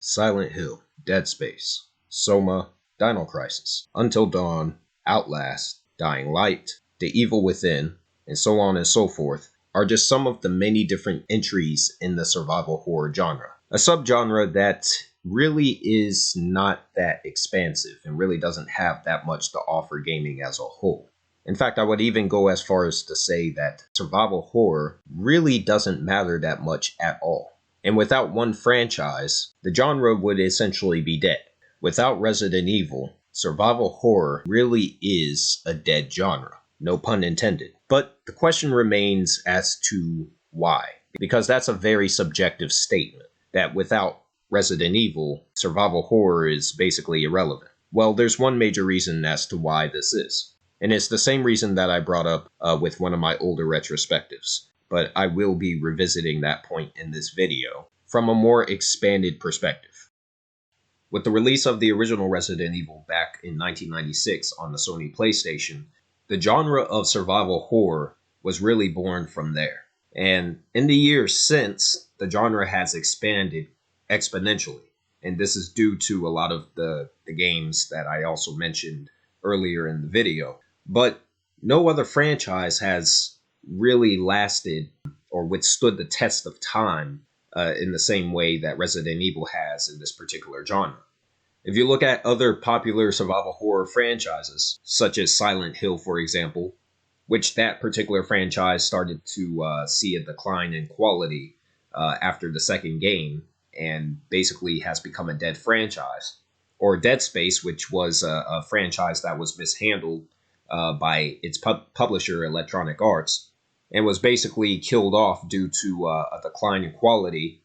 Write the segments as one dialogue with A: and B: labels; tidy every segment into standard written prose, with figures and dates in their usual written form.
A: Silent Hill, Dead Space, Soma, Dino Crisis, Until Dawn, Outlast, Dying Light, The Evil Within, and so on and so forth are just some of the many different entries in the survival horror genre. A subgenre that really is not that expansive and really doesn't have that much to offer gaming as a whole. In fact, I would even go as far as to say that survival horror really doesn't matter that much at all. And without one franchise, the genre would essentially be dead. Without Resident Evil, survival horror really is a dead genre. No pun intended. But the question remains as to why. Because that's a very subjective statement, that without Resident Evil, survival horror is basically irrelevant. Well, there's one major reason as to why this is. And it's the same reason that I brought up with one of my older retrospectives. But I will be revisiting that point in this video from a more expanded perspective. With the release of the original Resident Evil back in 1996 on the Sony PlayStation, the genre of survival horror was really born from there. And in the years since, the genre has expanded exponentially. And this is due to a lot of the games that I also mentioned earlier in the video. But no other franchise has really lasted or withstood the test of time in the same way that Resident Evil has in this particular genre. If you look at other popular survival horror franchises, such as Silent Hill, for example, which that particular franchise started to see a decline in quality after the second game and basically has become a dead franchise, or Dead Space, which was a franchise that was mishandled by its publisher, Electronic Arts, and was basically killed off due to a decline in quality,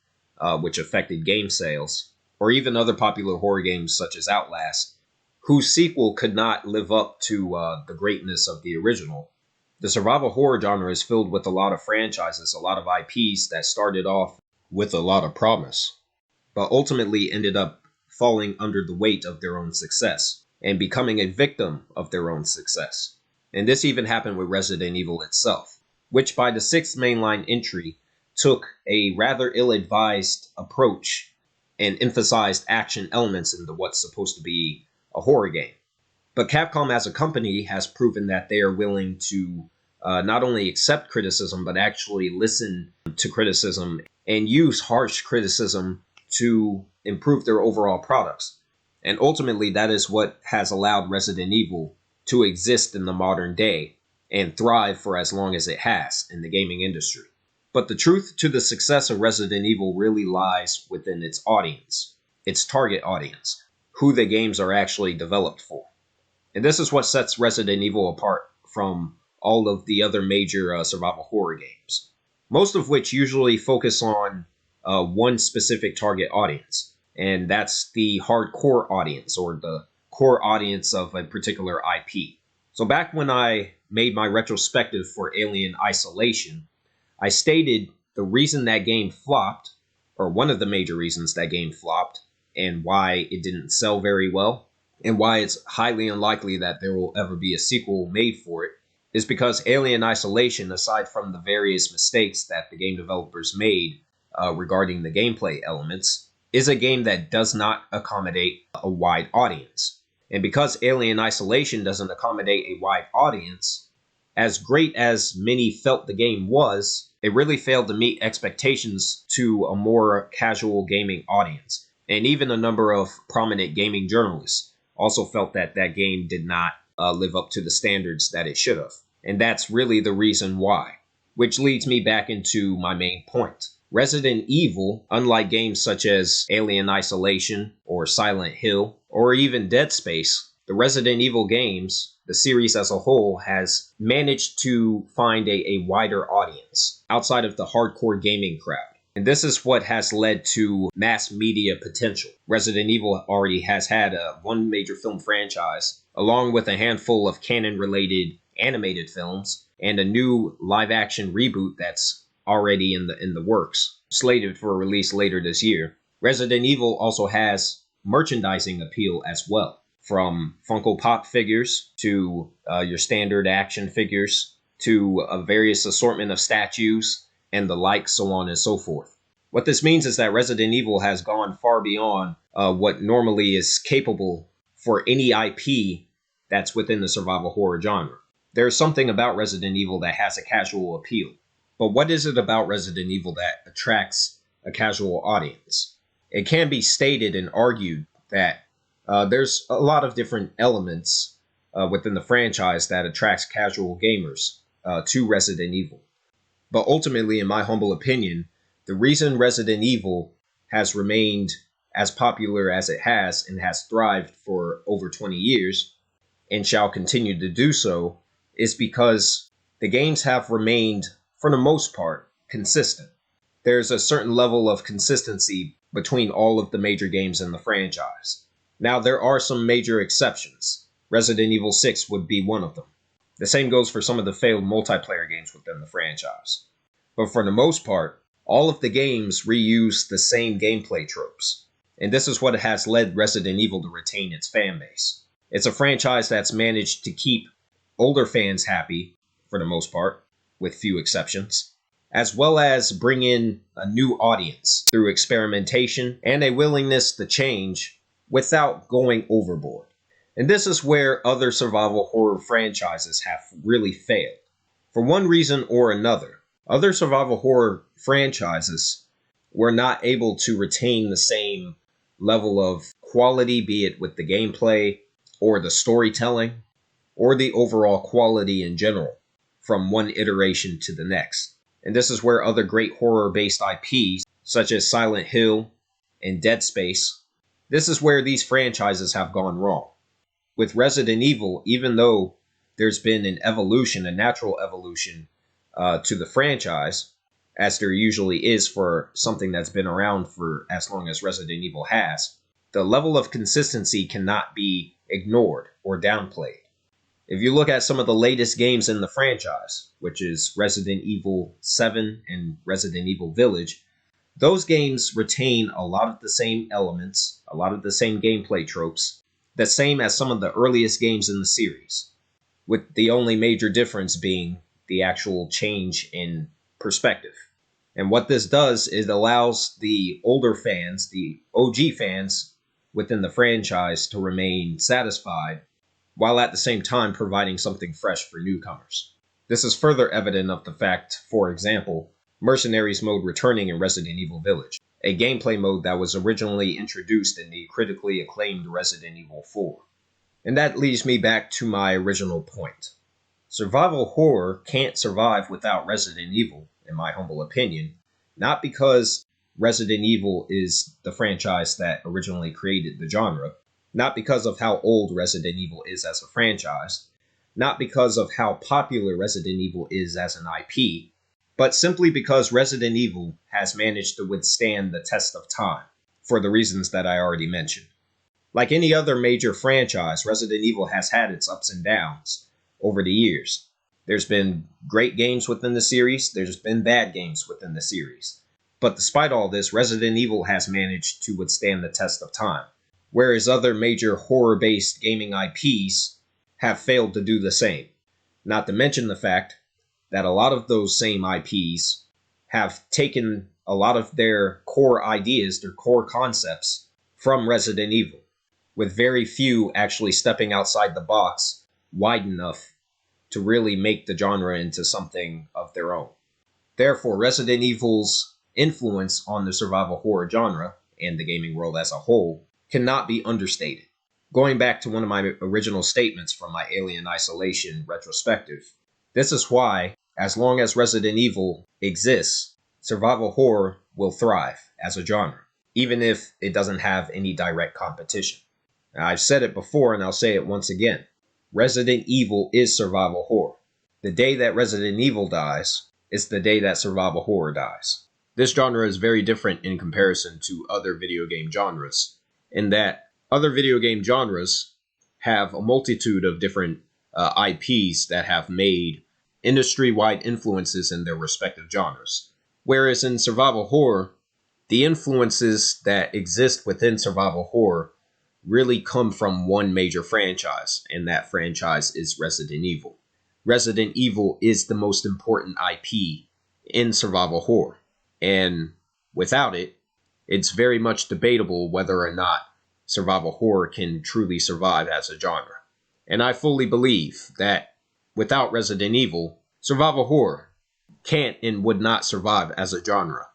A: which affected game sales, or even other popular horror games such as Outlast, whose sequel could not live up to the greatness of the original. The survival horror genre is filled with a lot of franchises, a lot of IPs that started off with a lot of promise, but ultimately ended up falling under the weight of their own success and becoming a victim of their own success. And this even happened with Resident Evil itself, which by the sixth mainline entry took a rather ill-advised approach and emphasized action elements into what's supposed to be a horror game. But Capcom as a company has proven that they are willing to not only accept criticism, but actually listen to criticism and use harsh criticism to improve their overall products. And ultimately, that is what has allowed Resident Evil to exist in the modern day and thrive for as long as it has in the gaming industry. But the truth to the success of Resident Evil really lies within its audience, its target audience, who the games are actually developed for. And this is what sets Resident Evil apart from all of the other major survival horror games, most of which usually focus on one specific target audience, and that's the hardcore audience or the core audience of a particular IP. So back when I made my retrospective for Alien Isolation, I stated the reason that game flopped, or one of the major reasons that game flopped, and why it didn't sell very well, and why it's highly unlikely that there will ever be a sequel made for it, is because Alien Isolation, aside from the various mistakes that the game developers made regarding the gameplay elements, is a game that does not accommodate a wide audience. And because Alien Isolation doesn't accommodate a wide audience, as great as many felt the game was, it really failed to meet expectations to a more casual gaming audience. And even a number of prominent gaming journalists also felt that that game did not live up to the standards that it should have. And that's really the reason why. Which leads me back into my main point. Resident Evil, unlike games such as Alien Isolation or Silent Hill or even Dead Space, the Resident Evil games, the series as a whole, has managed to find a wider audience outside of the hardcore gaming crowd. And this is what has led to mass media potential. Resident Evil already has had one major film franchise, along with a handful of canon-related animated films, and a new live-action reboot that's already in the works, slated for release later this year. Resident Evil also has merchandising appeal as well, from Funko Pop figures to your standard action figures to a various assortment of statues and the like, so on and so forth. What this means is that Resident Evil has gone far beyond what normally is capable for any IP that's within the survival horror genre. There's something about Resident Evil that has a casual appeal. But what is it about Resident Evil that attracts a casual audience? It can be stated and argued that there's a lot of different elements within the franchise that attracts casual gamers to Resident Evil. But ultimately, in my humble opinion, the reason Resident Evil has remained as popular as it has and has thrived for over 20 years and shall continue to do so is because the games have remained, for the most part, consistent. There's a certain level of consistency between all of the major games in the franchise. Now, there are some major exceptions. Resident Evil 6 would be one of them. The same goes for some of the failed multiplayer games within the franchise. But for the most part, all of the games reuse the same gameplay tropes. And this is what has led Resident Evil to retain its fan base. It's a franchise that's managed to keep older fans happy, for the most part, with few exceptions, as well as bring in a new audience through experimentation and a willingness to change without going overboard. And this is where other survival horror franchises have really failed. For one reason or another, other survival horror franchises were not able to retain the same level of quality, be it with the gameplay or the storytelling or the overall quality in general from one iteration to the next. And this is where other great horror-based IPs, such as Silent Hill and Dead Space, this is where these franchises have gone wrong. With Resident Evil, even though there's been an evolution, a natural evolution to the franchise, as there usually is for something that's been around for as long as Resident Evil has, the level of consistency cannot be ignored or downplayed. If you look at some of the latest games in the franchise, which is Resident Evil 7 and Resident Evil Village, those games retain a lot of the same elements, a lot of the same gameplay tropes, the same as some of the earliest games in the series, with the only major difference being the actual change in perspective. And what this does is it allows the older fans, the OG fans within the franchise, to remain satisfied while at the same time providing something fresh for newcomers. This is further evident of the fact, for example, Mercenaries mode returning in Resident Evil Village, a gameplay mode that was originally introduced in the critically acclaimed Resident Evil 4. And that leads me back to my original point. Survival horror can't survive without Resident Evil, in my humble opinion, not because Resident Evil is the franchise that originally created the genre, not because of how old Resident Evil is as a franchise, not because of how popular Resident Evil is as an IP, but simply because Resident Evil has managed to withstand the test of time, for the reasons that I already mentioned. Like any other major franchise, Resident Evil has had its ups and downs over the years. There's been great games within the series, there's been bad games within the series. But despite all this, Resident Evil has managed to withstand the test of time, whereas other major horror-based gaming IPs have failed to do the same. Not to mention the fact that a lot of those same IPs have taken a lot of their core ideas, their core concepts from Resident Evil, with very few actually stepping outside the box wide enough to really make the genre into something of their own. Therefore, Resident Evil's influence on the survival horror genre and the gaming world as a whole cannot be understated. Going back to one of my original statements from my Alien Isolation retrospective, this is why, as long as Resident Evil exists, survival horror will thrive as a genre, even if it doesn't have any direct competition. Now, I've said it before and I'll say it once again. Resident Evil is survival horror. The day that Resident Evil dies is the day that survival horror dies. This genre is very different in comparison to other video game genres, in that other video game genres have a multitude of different IPs that have made industry-wide influences in their respective genres. Whereas in survival horror, the influences that exist within survival horror really come from one major franchise, and that franchise is Resident Evil. Resident Evil is the most important IP in survival horror. And Without it, it's very much debatable whether or not survival horror can truly survive as a genre. And I fully believe that without Resident Evil, survival horror can't and would not survive as a genre.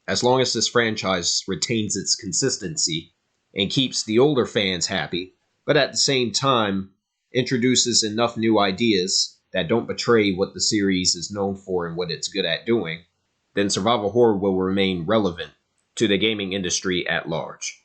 A: As long as this franchise retains its consistency and keeps the older fans happy, but at the same time introduces enough new ideas that don't betray what the series is known for and what it's good at doing, then survival horror will remain relevant to the gaming industry at large.